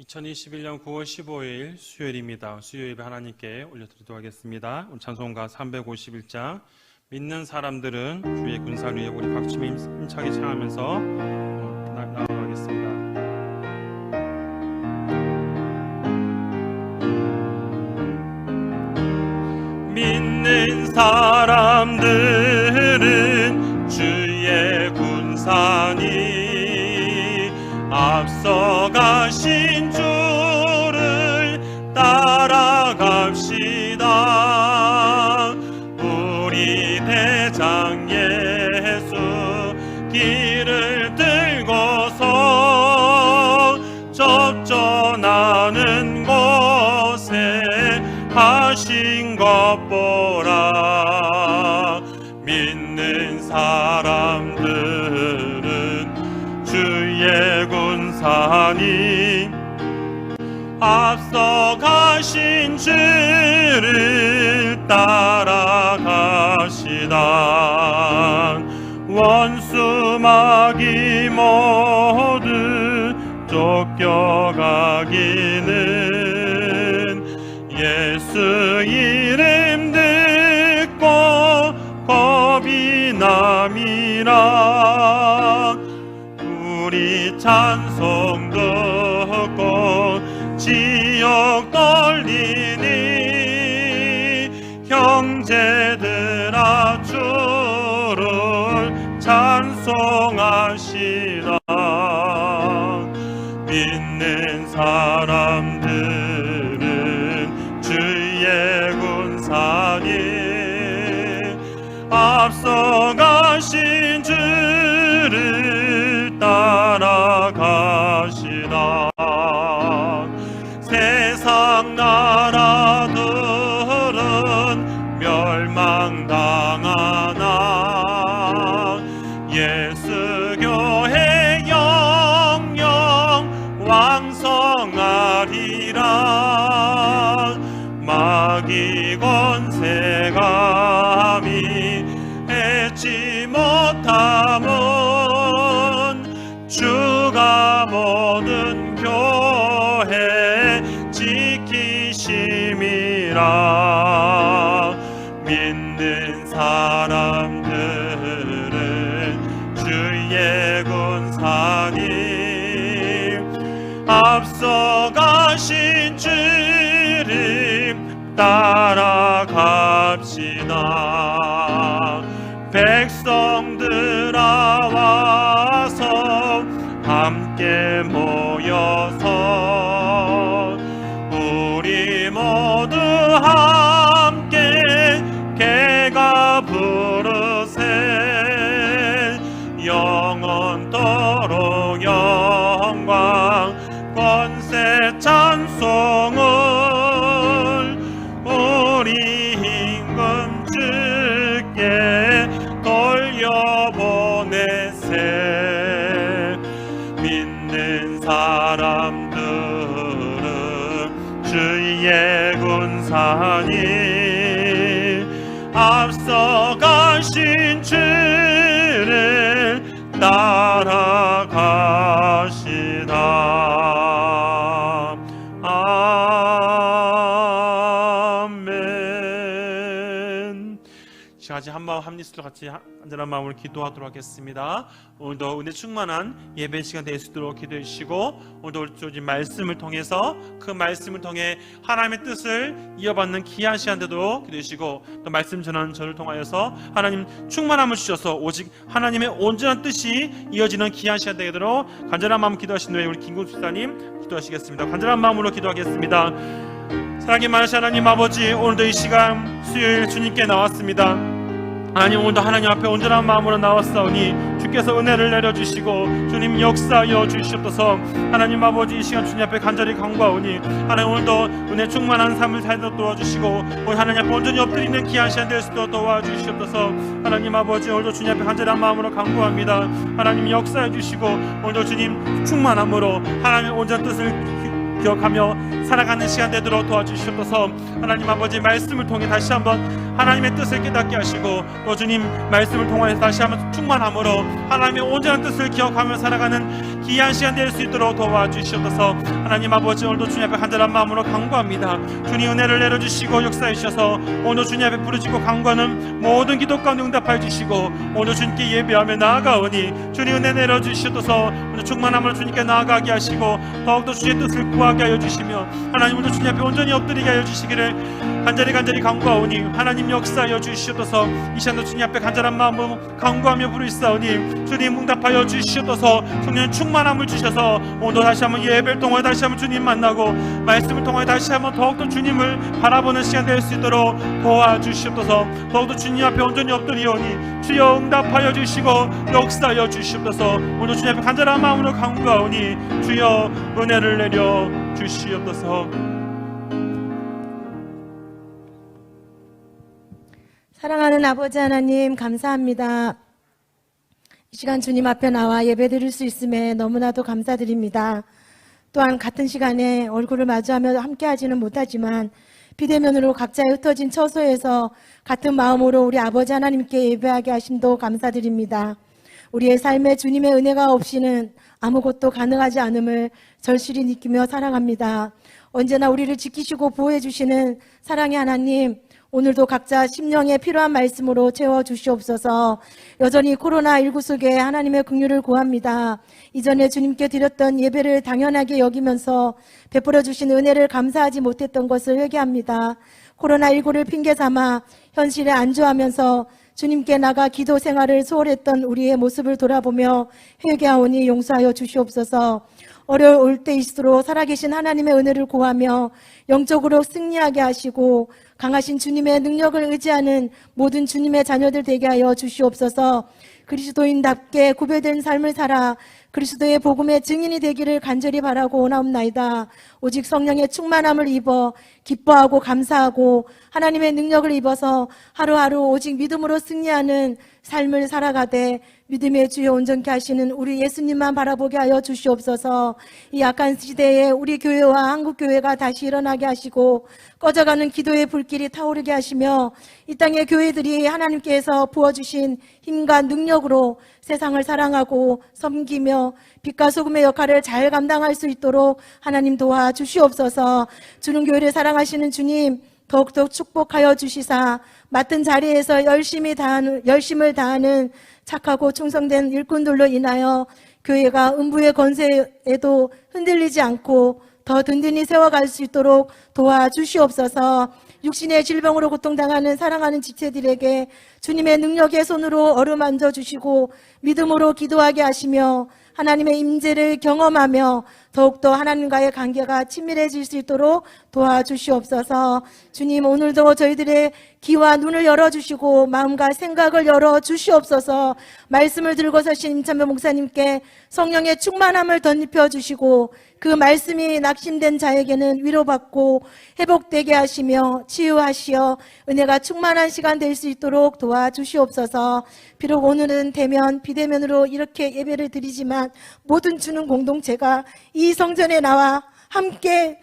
2021년 9월 15일 수요일입니다. 수요 예배 하나님께 올려드리도록 하겠습니다. 오늘 찬송가 351장 믿는 사람들은 주의 군사 위에 우리 박수미 힘차게 찬양하면서 나오도록 하겠습니다. 믿는 사람들은 주의 군사니 앞서가신 주를 따라갑시다. 우리 대장 예수 길을 들고서 접전하는 곳에 하신 것 보라. 믿는 사람들은 주의 군사니 앞서가신 주를 따라가시다. 원수 마귀 모두 쫓겨가기는 예수 이름 듣고 겁이 남이라. 우리 찬송 듣고 지옥 떨리니 형제들아 주를 찬송하시라. 믿는 사람들은 주의 군사니 앞서가신 주를 따라가시다. 세상 나라들은 멸망당하나 예수 교회 영영 왕성하리라. 마귀 권세감이 해치 못함은 주가 모든 교회 지키심이라. 믿는 사람들은 주의 군사니 앞서가신 주를 따라갑시다. 백성들아 와서 함께 모여서 우리 모두 함께 개가 부르세. 영원토록 영광 권세 찬송을 우리 임금 주께 돌려보내세. 믿는 사람들은 주의 군사니 앞서가신 주를 따라가시다. 아멘. 같이 한마음 한입술로 같이 안전한 마음으로 기도하도록 하겠습니다. 오늘도 은혜 충만한 예배 시간 될 수 있도록 기도해 주시고, 오늘도 우리 말씀을 통해서 그 말씀을 통해 하나님의 뜻을 이어받는 귀한 시간 되도록 기도해 주시고, 또 말씀 전하는 저를 통하여서 하나님 충만함을 주셔서 오직 하나님의 온전한 뜻이 이어지는 귀한 시간 되도록 간절한 마음 기도하신 후에 우리 김국수 집사님 기도하시겠습니다. 간절한 마음으로 기도하겠습니다. 사랑이 많으신 하나님 아버지, 오늘도 이 시간 수요일 주님께 나왔습니다. 하나님, 오늘도 하나님 앞에 온전한 마음으로 나왔사오니 주께서 은혜를 내려주시고 주님 역사하여 주시옵소서. 하나님 아버지, 이 시간 주님 앞에 간절히 간구하오니 하나님 오늘도 은혜 충만한 삶을 살도록 도와주시고 오늘 하나님 앞에 온전히 엎드리는 귀한 시간 될 수 있도록 도와주시옵소서. 하나님 아버지, 오늘도 주님 앞에 간절한 마음으로 간구합니다. 하나님 역사해 주시고 오늘도 주님 충만함으로 하나님의 온전한 뜻을 기억하며 살아가는 시간 되도록 도와주시옵소서. 하나님 아버지, 말씀을 통해 다시 한번 하나님의 뜻을 깨닫게 하시고 또 주님 말씀을 통해서 다시 한번 충만함으로 하나님의 온전한 뜻을 기억하며 살아가는 귀한 시간 될 수 있도록 도와주시옵소서. 하나님 아버지, 오늘도 주님 앞에 간절한 마음으로 간구합니다. 주님 은혜를 내려주시고 역사해 주셔서 오늘 주님 앞에 부르짖고 간구하는 모든 기도 가운데 응답하여 주시고 오늘 주님께 예배하며 나아가오니 주님 은혜 내려주시옵소서. 오늘 충만함을 주님께 나아가게 하시고 더욱더 주의 뜻을 구하게 하여 주시며 하나님 오늘 주님 앞에 온전히 엎드리게 하여 주시기를 간절히 간구하오니 하나님 역사하여 주시옵소서. 이 시간도 주님 앞에 간절한 마음으로 간구하며 부르짖사오니 주님 응답하여 주시옵소서. 성령 충만함을 주셔서 오늘 다시 한번 예배를 통하여 다시 한번 주님 만나고 말씀을 통하여 다시 한번 더욱더 주님을 바라보는 시간 될 수 있도록 도와주시옵소서. 더욱더 주님 앞에 온전히 엎드리오니 주여 응답하여 주시고 역사하여 주시옵소서. 오늘 주님 앞에 간절한 마음으로 간구하오니 주여 은혜를 내려 주시옵소서. 사랑하는 아버지 하나님, 감사합니다. 이 시간 주님 앞에 나와 예배드릴 수 있음에 너무나도 감사드립니다. 또한 같은 시간에 얼굴을 마주하며 함께하지는 못하지만 비대면으로 각자의 흩어진 처소에서 같은 마음으로 우리 아버지 하나님께 예배하게 하심도 감사드립니다. 우리의 삶에 주님의 은혜가 없이는 아무것도 가능하지 않음을 절실히 느끼며 사랑합니다. 언제나 우리를 지키시고 보호해 주시는 사랑의 하나님, 오늘도 각자 심령에 필요한 말씀으로 채워주시옵소서. 여전히 코로나19 속에 하나님의 긍휼을 구합니다. 이전에 주님께 드렸던 예배를 당연하게 여기면서 베풀어 주신 은혜를 감사하지 못했던 것을 회개합니다. 코로나19를 핑계삼아 현실에 안주하면서 주님께 나가 기도 생활을 소홀했던 우리의 모습을 돌아보며 회개하오니 용서하여 주시옵소서. 어려울 때일수록 살아계신 하나님의 은혜를 구하며 영적으로 승리하게 하시고 강하신 주님의 능력을 의지하는 모든 주님의 자녀들 되게 하여 주시옵소서. 그리스도인답게 구별된 삶을 살아 그리스도의 복음의 증인이 되기를 간절히 바라고 원하옵나이다. 오직 성령의 충만함을 입어 기뻐하고 감사하고 하나님의 능력을 입어서 하루하루 오직 믿음으로 승리하는 삶을 살아가되 믿음의 주여 온전케 하시는 우리 예수님만 바라보게 하여 주시옵소서. 이 약한 시대에 우리 교회와 한국교회가 다시 일어나게 하시고 꺼져가는 기도의 불길이 타오르게 하시며 이 땅의 교회들이 하나님께서 부어주신 힘과 능력으로 세상을 사랑하고 섬기며 빛과 소금의 역할을 잘 감당할 수 있도록 하나님 도와주시옵소서. 주는 교회를 사랑하시는 주님, 더욱더 축복하여 주시사 맡은 자리에서 열심을 다하는 착하고 충성된 일꾼들로 인하여 교회가 음부의 권세에도 흔들리지 않고 더 든든히 세워갈 수 있도록 도와주시옵소서. 육신의 질병으로 고통당하는 사랑하는 지체들에게 주님의 능력의 손으로 어루만져 주시고 믿음으로 기도하게 하시며 하나님의 임재를 경험하며 더욱더 하나님과의 관계가 친밀해질 수 있도록 도와주시옵소서. 주님, 오늘도 저희들의 귀와 눈을 열어주시고 마음과 생각을 열어주시옵소서. 말씀을 들고 서신 임찬배 목사님께 성령의 충만함을 덧입혀 주시고 그 말씀이 낙심된 자에게는 위로받고 회복되게 하시며 치유하시어 은혜가 충만한 시간 될 수 있도록 도와주시옵소서. 비록 오늘은 대면, 비대면으로 이렇게 예배를 드리지만 모든 주는 공동체가 이 성전에 나와 함께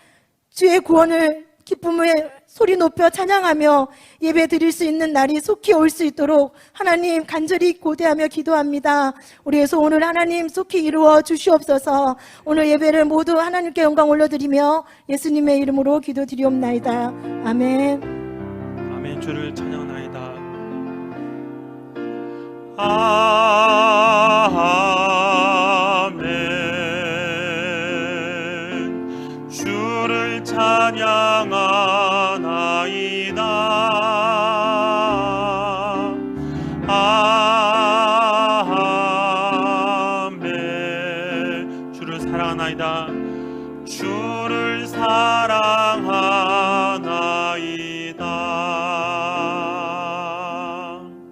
주의 구원을 기쁨의 소리 높여 찬양하며 예배 드릴 수 있는 날이 속히 올 수 있도록 하나님 간절히 고대하며 기도합니다. 우리의 소원을 하나님 속히 이루어 주시옵소서. 오늘 예배를 모두 하나님께 영광 올려드리며 예수님의 이름으로 기도드리옵나이다. 아멘. 아멘. 주를 찬양하나이다. 아멘. 주를 찬양하나이다. 아멘. 주를 사랑하나이다. 주를 사랑하나이다.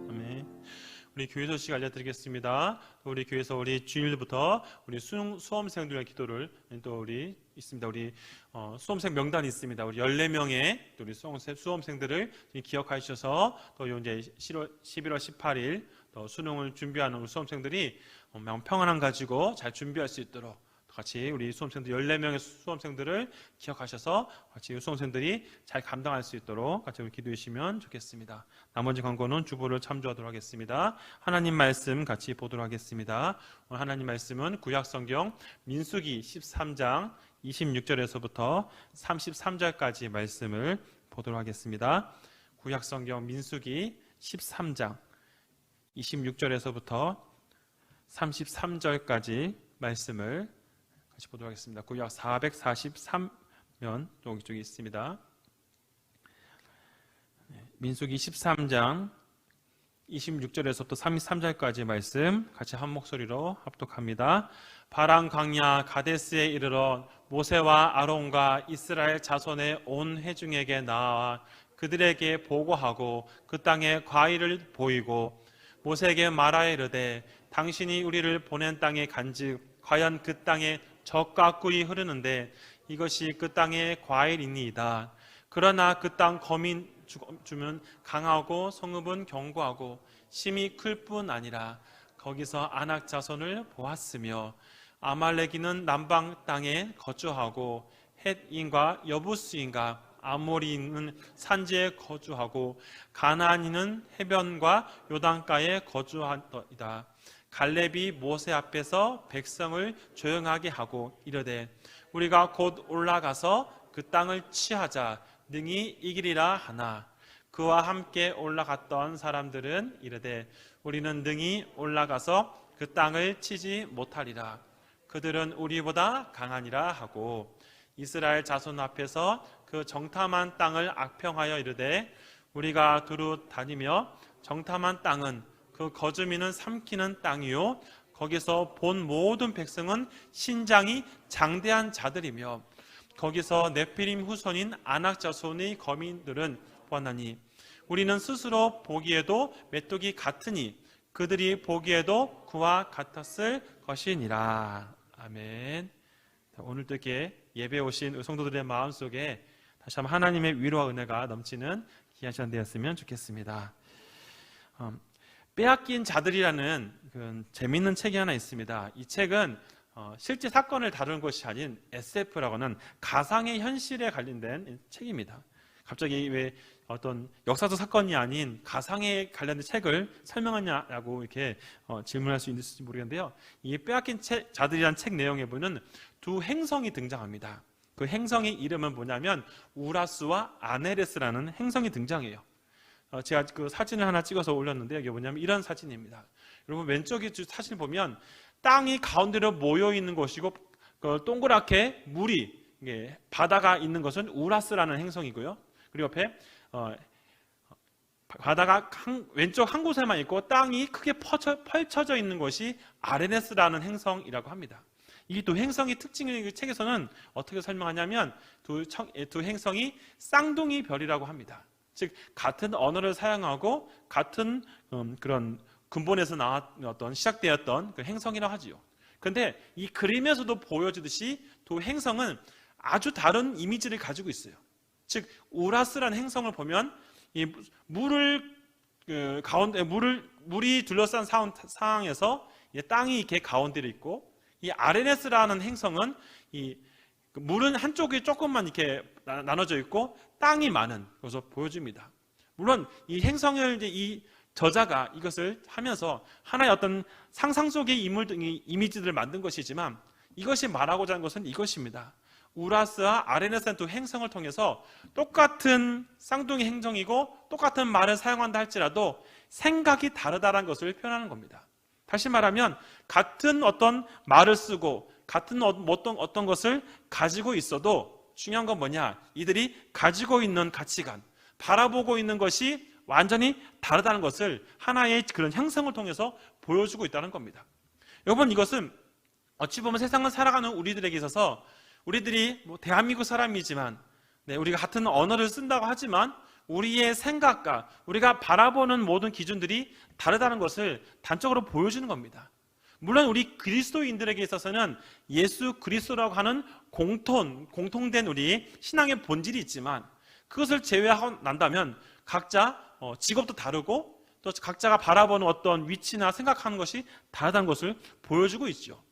아멘. 우리 교회 소식 알려드리겠습니다. 우리 교회에서 우리 주일부터 우리 수험생들의 기도를 또 우리 있습니다. 우리 수험생 명단이 있습니다. 우리 14명의 우리 수험생들을 기억하셔서 또 이제 11월 18일 또 수능을 준비하는 우리 수험생들이 평안함 가지고 잘 준비할 수 있도록 같이 우리 수험생들 14명의 수험생들을 기억하셔서 같이 수험생들이 잘 감당할 수 있도록 같이 우리 기도해 주시면 좋겠습니다. 나머지 광고는 주보를 참조하도록 하겠습니다. 하나님 말씀 같이 보도록 하겠습니다. 오늘 하나님 말씀은 구약성경 민수기 13장 26절에서부터 33절까지 말씀을 보도록 하겠습니다. 구약성경 민수기 13장 26절에서부터 33절까지 말씀을 같이 보도록 하겠습니다. 구약 443면 여기쪽에 있습니다. 민수기 13장 26절에서부터 33절까지 말씀 같이 한 목소리로 합독합니다. 바람 광야 가데스에 이르러 모세와 아론과 이스라엘 자손의 온 회중에게 나아 그들에게 보고하고 그 땅에 과일을 보이고 모세에게 말하여 이르되 당신이 우리를 보낸 땅에 간즉 과연 그 땅에 젖과 꿀이 흐르는데 이것이 그 땅의 과일이니이다. 그러나 그 땅 거민 주면 강하고 성읍은 견고하고 심이 클 뿐 아니라 거기서 아낙 자손을 보았으며 아말렉이는 남방 땅에 거주하고 헷인과 여부스인과 아모리는 산지에 거주하고 가나안인은 해변과 요단가에 거주하더이다. 갈렙이 모세 앞에서 백성을 조용하게 하고 이르되 우리가 곧 올라가서 그 땅을 취하자 능히 이기리라 하나 그와 함께 올라갔던 사람들은 이르되 우리는 능히 올라가서 그 땅을 치지 못하리라. 그들은 우리보다 강하니라 하고 이스라엘 자손 앞에서 그 정탐한 땅을 악평하여 이르되 우리가 두루 다니며 정탐한 땅은 그 거주민은 삼키는 땅이요 거기서 본 모든 백성은 신장이 장대한 자들이며 거기서 네피림 후손인 아낙 자손의 거민들은 보았나니 우리는 스스로 보기에도 메뚜기 같으니 그들이 보기에도 그와 같았을 것이니라. 아멘. 오늘 듣게 예배 오신 성도들의 마음속에 다시 한번 하나님의 위로와 은혜가 넘치는 귀한 시간 되었으면 좋겠습니다. 빼앗긴 자들이라는 그 재미있는 책이 하나 있습니다. 이 책은 실제 사건을 다루는 것이 아닌 SF라고 하는 가상의 현실에 관련된 책입니다. 갑자기 왜 어떤 역사적 사건이 아닌 가상에 관련된 책을 설명하냐고 이렇게 질문할 수 있을지 모르겠는데요. 이 빼앗긴 자들이라는 책 내용에 보면 두 행성이 등장합니다. 그 행성의 이름은 뭐냐면 우라스와 아네레스라는 행성이 등장해요. 제가 그 사진을 하나 찍어서 올렸는데 이게 뭐냐면 이런 사진입니다. 여러분 왼쪽에 사진을 보면 땅이 가운데로 모여 있는 곳이고 그 동그랗게 물이 바다가 있는 것은 우라스라는 행성이고요. 그리고 옆에 바다가 왼쪽 한 곳에만 있고 땅이 크게 펼쳐져 있는 것이 아레네스라는 행성이라고 합니다. 이 두 행성의 특징을 책에서는 어떻게 설명하냐면 두 행성이 쌍둥이 별이라고 합니다. 즉 같은 언어를 사용하고 같은 그런 근본에서 나왔던 시작되었던 그 행성이라고 하지요. 그런데 이 그림에서도 보여주듯이 두 행성은 아주 다른 이미지를 가지고 있어요. 즉 우라스라는 행성을 보면 이 물이 둘러싼 상황에서 땅이 이렇게 가운데로 있고 이 아레네스라는 행성은 이 물은 한쪽이 조금만 이렇게 나눠져 있고 땅이 많은 것을 보여줍니다. 물론 이 행성을 이 저자가 이것을 하면서 하나의 어떤 상상 속의 인물 등의 이미지들을 만든 것이지만 이것이 말하고자 하는 것은 이것입니다. 우라스와 아레네스라는 두 행성을 통해서 똑같은 쌍둥이 행성이고 똑같은 말을 사용한다 할지라도 생각이 다르다는 것을 표현하는 겁니다. 다시 말하면 같은 어떤 말을 쓰고 같은 어떤 것을 가지고 있어도 중요한 건 뭐냐? 이들이 가지고 있는 가치관, 바라보고 있는 것이 완전히 다르다는 것을 하나의 그런 형성을 통해서 보여주고 있다는 겁니다. 여러분 이것은 어찌 보면 세상을 살아가는 우리들에게 있어서 우리들이 대한민국 사람이지만 우리가 같은 언어를 쓴다고 하지만 우리의 생각과 우리가 바라보는 모든 기준들이 다르다는 것을 단적으로 보여주는 겁니다. 물론 우리 그리스도인들에게 있어서는 예수 그리스도라고 하는 공통된 우리 신앙의 본질이 있지만 그것을 제외하고 난다면 각자 직업도 다르고 또 각자가 바라보는 어떤 위치나 생각하는 것이 다르다는 것을 보여주고 있죠.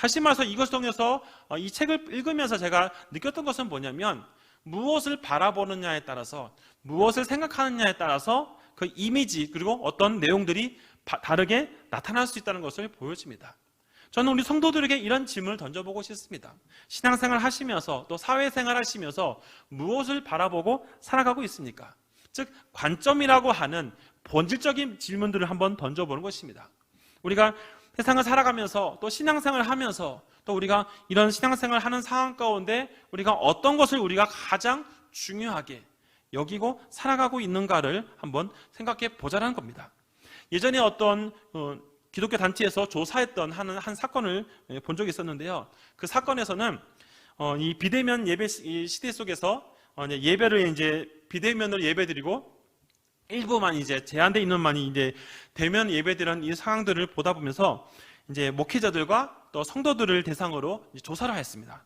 다시 말해서 이것을 통해서 이 책을 읽으면서 제가 느꼈던 것은 뭐냐면, 무엇을 바라보느냐에 따라서, 무엇을 생각하느냐에 따라서 그 이미지 그리고 어떤 내용들이 다르게 나타날 수 있다는 것을 보여줍니다. 저는 우리 성도들에게 이런 질문을 던져보고 싶습니다. 신앙생활 하시면서 또 사회생활 하시면서 무엇을 바라보고 살아가고 있습니까? 즉 관점이라고 하는 본질적인 질문들을 한번 던져보는 것입니다. 우리가 세상을 살아가면서 또 신앙생활을 하면서 또 우리가 이런 신앙생활을 하는 상황 가운데 우리가 어떤 것을 우리가 가장 중요하게 여기고 살아가고 있는가를 한번 생각해 보자는 겁니다. 예전에 어떤 기독교 단체에서 조사했던 한 사건을 본 적이 있었는데요. 그 사건에서는 이 비대면 예배 시대 속에서 예배를 이제 비대면으로 예배드리고 일부만 이제 제한되어 있는 만이 이제 대면 예배드리는 이 상황들을 보다 보면서 이제 목회자들과 또 성도들을 대상으로 조사를 했습니다.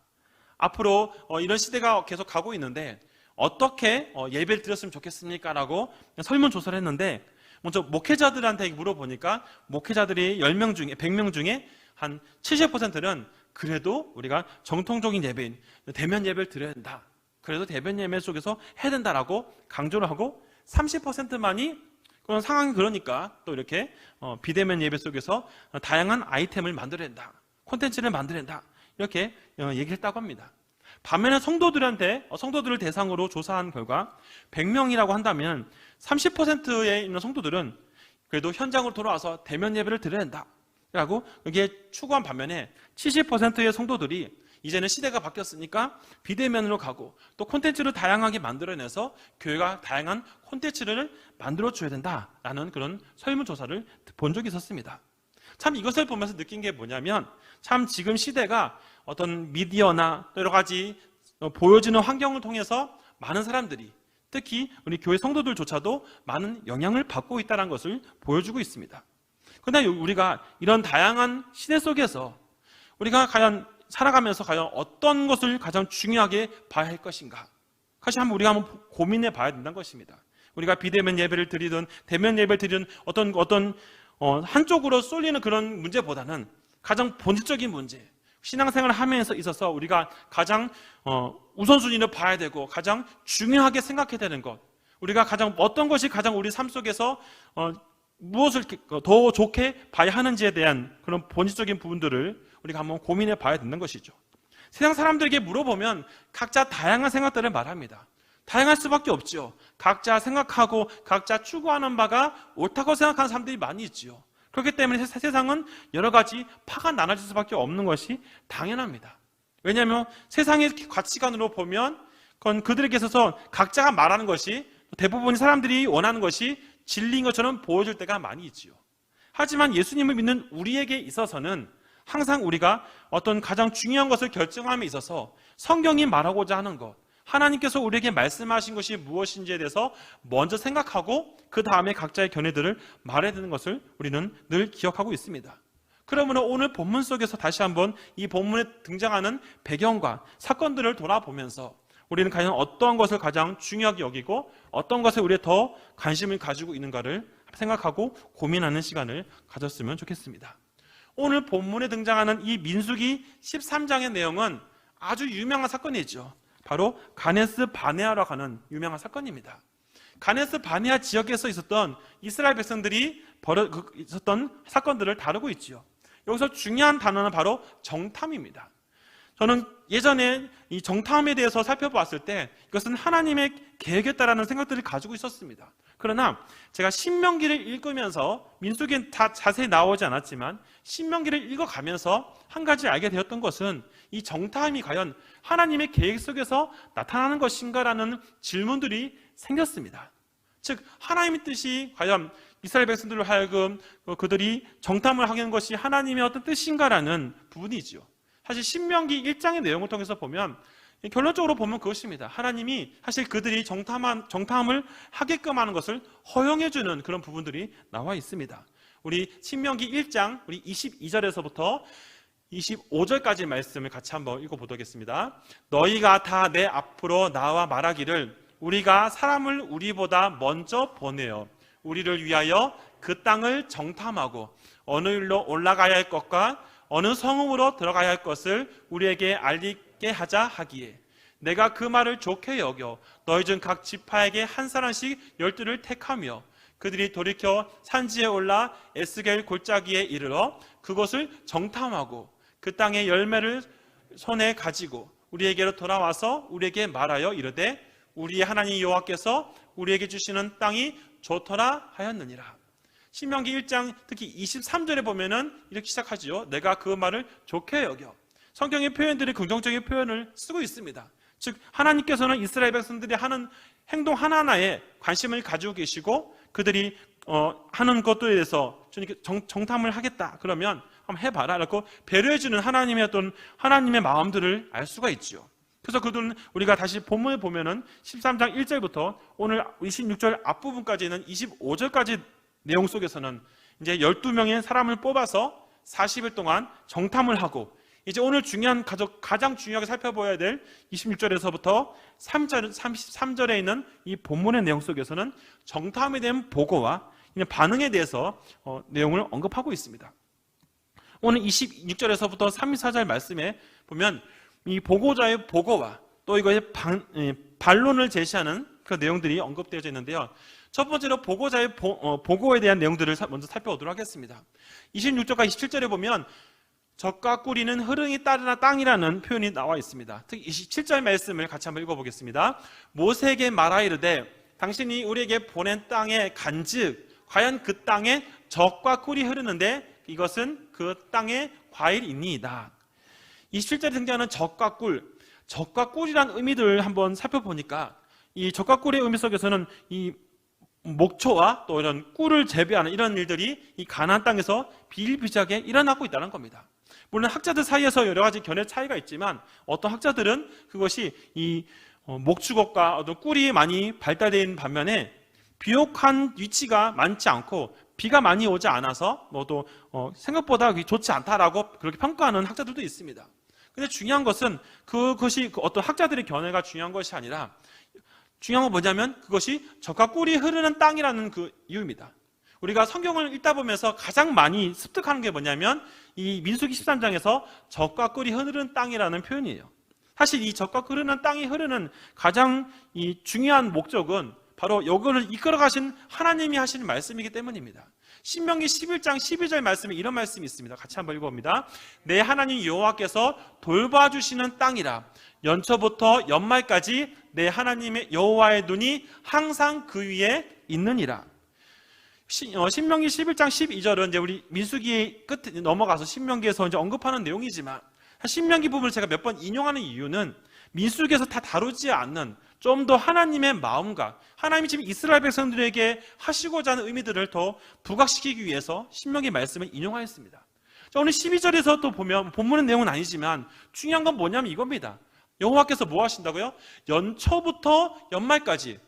앞으로 이런 시대가 계속 가고 있는데 어떻게 예배를 드렸으면 좋겠습니까? 라고 설문조사를 했는데 먼저 목회자들한테 물어보니까 목회자들이 10명 중에 100명 중에 한 70%는 그래도 우리가 정통적인 예배인 대면 예배를 드려야 된다. 그래도 대면 예배 속에서 해야 된다라고 강조를 하고 30%만이 그런 상황이 그러니까 또 이렇게 비대면 예배 속에서 다양한 아이템을 만들어야 된다. 콘텐츠를 만들어야 된다. 이렇게 얘기했다고 합니다. 반면에 성도들을 대상으로 조사한 결과 100명이라고 한다면 30%에 있는 성도들은 그래도 현장으로 돌아와서 대면 예배를 드려야 된다 라고 여기에 추구한 반면에 70%의 성도들이 이제는 시대가 바뀌었으니까 비대면으로 가고 또 콘텐츠를 다양하게 만들어내서 교회가 다양한 콘텐츠를 만들어줘야 된다라는 그런 설문조사를 본 적이 있었습니다. 참 이것을 보면서 느낀 게 뭐냐면 참 지금 시대가 어떤 미디어나 여러 가지 보여지는 환경을 통해서 많은 사람들이 특히 우리 교회 성도들조차도 많은 영향을 받고 있다는 것을 보여주고 있습니다. 그런데 우리가 이런 다양한 시대 속에서 우리가 과연 살아가면서 과연 어떤 것을 가장 중요하게 봐야 할 것인가? 사실 우리가 한번 고민해 봐야 된다는 것입니다. 우리가 비대면 예배를 드리든 대면 예배를 드리든 어떤 한쪽으로 쏠리는 그런 문제보다는 가장 본질적인 문제, 신앙생활을 하면서 있어서 우리가 가장 우선순위를 봐야 되고 가장 중요하게 생각해야 되는 것, 우리가 어떤 것이 가장 우리 삶 속에서 무엇을 더 좋게 봐야 하는지에 대한 그런 본질적인 부분들을 우리가 한번 고민해 봐야 되는 것이죠. 세상 사람들에게 물어보면 각자 다양한 생각들을 말합니다. 다양할 수밖에 없죠. 각자 생각하고 각자 추구하는 바가 옳다고 생각하는 사람들이 많이 있지요. 그렇기 때문에 세상은 여러 가지 파가 나눠질 수밖에 없는 것이 당연합니다. 왜냐하면 세상의 가치관으로 보면 그들에게 있어서 각자가 말하는 것이 대부분 사람들이 원하는 것이 진리인 것처럼 보여질 때가 많이 있지요. 하지만 예수님을 믿는 우리에게 있어서는 항상 우리가 어떤 가장 중요한 것을 결정함에 있어서 성경이 말하고자 하는 것, 하나님께서 우리에게 말씀하신 것이 무엇인지에 대해서 먼저 생각하고 그 다음에 각자의 견해들을 말해야 되는 것을 우리는 늘 기억하고 있습니다. 그러므로 오늘 본문 속에서 다시 한번 이 본문에 등장하는 배경과 사건들을 돌아보면서 우리는 과연 어떤 것을 가장 중요하게 여기고 어떤 것에 우리가 더 관심을 가지고 있는가를 생각하고 고민하는 시간을 가졌으면 좋겠습니다. 오늘 본문에 등장하는 이 민수기 13장의 내용은 아주 유명한 사건이죠. 바로 가네스 바네아라고 하는 유명한 사건입니다. 가네스 바네아 지역에서 있었던 이스라엘 백성들이 있었던 사건들을 다루고 있지요. 여기서 중요한 단어는 바로 정탐입니다. 저는 예전에 이 정탐에 대해서 살펴봤을 때 이것은 하나님의 계획이었다라는 생각들을 가지고 있었습니다. 그러나 제가 신명기를 읽으면서 민수기는 다 자세히 나오지 않았지만 신명기를 읽어가면서 한 가지 알게 되었던 것은 이 정탐이 과연 하나님의 계획 속에서 나타나는 것인가라는 질문들이 생겼습니다. 즉 하나님의 뜻이 과연 이스라엘 백성들로 하여금 그들이 정탐을 하게 한 것이 하나님의 어떤 뜻인가라는 부분이지요. 사실 신명기 1장의 내용을 통해서 보면 결론적으로 보면 그것입니다. 하나님이 사실 그들이 정탐을 하게끔 하는 것을 허용해주는 그런 부분들이 나와 있습니다. 우리 신명기 1장 우리 22절에서부터 25절까지 말씀을 같이 한번 읽어보도록 하겠습니다. 너희가 다 내 앞으로 나와 말하기를 우리가 사람을 우리보다 먼저 보내어 우리를 위하여 그 땅을 정탐하고 어느 일로 올라가야 할 것과 어느 성읍으로 들어가야 할 것을 우리에게 알리게 하자 하기에 내가 그 말을 좋게 여겨 너희 중 각 지파에게 한 사람씩 12를 택하며 그들이 돌이켜 산지에 올라 에스겔 골짜기에 이르러 그곳을 정탐하고 그 땅의 열매를 손에 가지고 우리에게로 돌아와서 우리에게 말하여 이르되 우리의 하나님 여호와께서 우리에게 주시는 땅이 좋더라 하였느니라. 신명기 1장 특히 23절에 보면은 이렇게 시작하지요. 내가 그 말을 좋게 여겨. 성경의 표현들이 긍정적인 표현을 쓰고 있습니다. 즉 하나님께서는 이스라엘 백성들이 하는 행동 하나하나에 관심을 가지고 계시고 그들이 하는 것들에 대해서 정탐을 하겠다 그러면 한번 해봐라 라고 배려해주는 하나님의 마음들을 알 수가 있죠. 그래서 그들은 우리가 다시 본문을 보면은 13장 1절부터 오늘 26절 앞부분까지 있는 25절까지 내용 속에서는 이제 12명의 사람을 뽑아서 40일 동안 정탐을 하고 이제 오늘 가장 중요하게 살펴봐야 될 26절에서부터 33절에 있는 이 본문의 내용 속에서는 정탐에 대한 보고와 반응에 대해서 내용을 언급하고 있습니다. 오늘 26절에서부터 34절 말씀에 보면 이 보고자의 보고와 또 이거의 반론을 제시하는 그 내용들이 언급되어져 있는데요. 첫 번째로 보고자의 보고에 대한 내용들을 먼저 살펴보도록 하겠습니다. 26절과 27절에 보면 젖과 꿀이는 흐름이 따르는 땅이라는 표현이 나와 있습니다. 특히 27절 말씀을 같이 한번 읽어보겠습니다. 모세에게 말하 이르되 당신이 우리에게 보낸 땅에 간즉 과연 그 땅에 젖과 꿀이 흐르는데 이것은 그 땅의 과일이니이다. 27절에 등장하는 젖과 꿀이라는 의미들을 한번 살펴보니까 이 젖과 꿀의 의미 속에서는 이 목초와 또 이런 꿀을 재배하는 이런 일들이 이 가나안 땅에서 비일비재하게 일어나고 있다는 겁니다. 물론 학자들 사이에서 여러 가지 견해 차이가 있지만 어떤 학자들은 그것이 이 목축업과 어떤 꿀이 많이 발달되어 있는 반면에 비옥한 위치가 많지 않고 비가 많이 오지 않아서 또 생각보다 좋지 않다라고 그렇게 평가하는 학자들도 있습니다. 근데 중요한 것은 그것이 어떤 학자들의 견해가 중요한 것이 아니라 중요한 건 뭐냐면 그것이 젖과 꿀이 흐르는 땅이라는 그 이유입니다. 우리가 성경을 읽다 보면서 가장 많이 습득하는 게 뭐냐면 이 민수기 13장에서 젖과 꿀이 흐르는 땅이라는 표현이에요. 사실 이 젖과 꿀이 흐르는 땅이 흐르는 가장 이 중요한 목적은 바로 이거를 이끌어 가신 하나님이 하시는 말씀이기 때문입니다. 신명기 11장 12절 말씀에 이런 말씀이 있습니다. 같이 한번 읽어봅니다. 내 하나님 여호와께서 돌봐주시는 땅이라 연초부터 연말까지 내 하나님의 여호와의 눈이 항상 그 위에 있느니라. 신명기 11장 12절은 이제 우리 민수기 끝에 넘어가서 신명기에서 이제 언급하는 내용이지만 신명기 부분을 제가 몇 번 인용하는 이유는 민수기에서 다 다루지 않는 좀 더 하나님의 마음과 하나님이 지금 이스라엘 백성들에게 하시고자 하는 의미들을 더 부각시키기 위해서 신명기 말씀을 인용하였습니다. 자, 오늘 12절에서 또 보면 본문의 내용은 아니지만 중요한 건 뭐냐면 이겁니다. 여호와께서 뭐 하신다고요? 연초부터 연말까지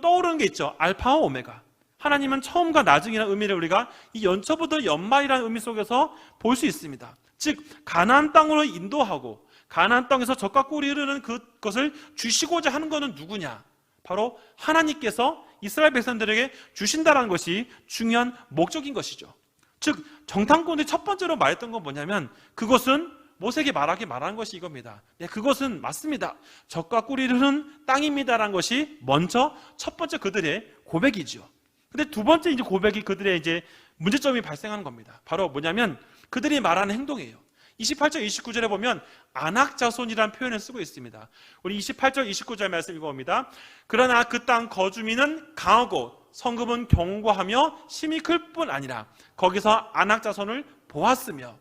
떠오르는 게 있죠. 알파와 오메가. 하나님은 처음과 나중이라는 의미를 우리가 이 연초부터 연말이라는 의미 속에서 볼 수 있습니다. 즉 가나안 땅으로 인도하고 가나안 땅에서 젖과 꿀이 흐르는 그것을 주시고자 하는 것은 누구냐? 바로 하나님께서 이스라엘 백성들에게 주신다는 것이 중요한 목적인 것이죠. 즉 정탐꾼이 첫 번째로 말했던 건 뭐냐면 그것은 모세에게 말하는 것이 이겁니다. 네, 그것은 맞습니다. 젖과 꿀이 흐르는 땅입니다라는 것이 먼저 첫 번째 그들의 고백이죠. 근데 두 번째 이제 고백이 그들의 이제 문제점이 발생하는 겁니다. 바로 뭐냐면 그들이 말하는 행동이에요. 28절, 29절에 보면 안악자손이라는 표현을 쓰고 있습니다. 우리 28절, 29절 말씀 읽어봅니다. 그러나 그 땅 거주민은 강하고 성읍은 견고하며 힘이 클 뿐 아니라 거기서 안악자손을 보았으며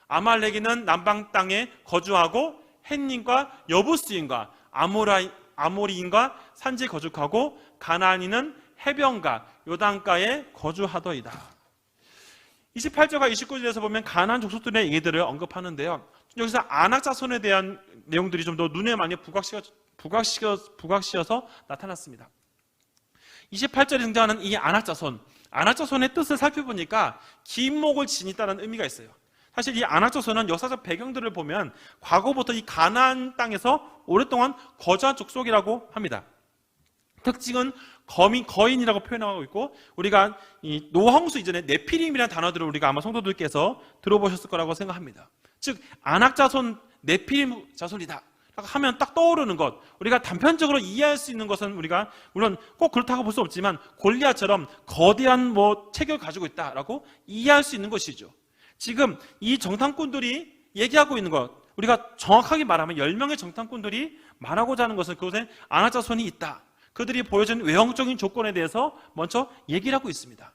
아말렉인은 남방 땅에 거주하고 햇님과 여부스인과 아모리인과 산지에 거주하고 가나안인은 해변가 요단가에 거주하더이다. 28절과 29절에서 보면 가나안 족속들의 얘기들을 언급하는데요. 여기서 안악자손에 대한 내용들이 좀 더 눈에 많이 부각시어서 나타났습니다. 28절에 등장하는 이 안악자손의 뜻을 살펴보니까 긴 목을 지니다는 의미가 있어요. 사실 이 안악자손은 역사적 배경들을 보면 과거부터 이 가나안 땅에서 오랫동안 거주한 족속이라고 합니다. 특징은 거인이라고 표현하고 있고, 우리가 이 노홍수 이전에 네피림이라는 단어들을 우리가 아마 성도들께서 들어보셨을 거라고 생각합니다. 즉 안악자손 네피림 자손이다 하면 딱 떠오르는 것, 우리가 단편적으로 이해할 수 있는 것은 우리가 물론 꼭 그렇다고 볼 수 없지만 골리앗처럼 거대한 체격을 가지고 있다라고 이해할 수 있는 것이죠. 지금 이 정탐꾼들이 얘기하고 있는 것, 우리가 정확하게 말하면 10명의 정탐꾼들이 말하고자 하는 것은 그곳에 안악자손이 있다, 그들이 보여준 외형적인 조건에 대해서 먼저 얘기를 하고 있습니다.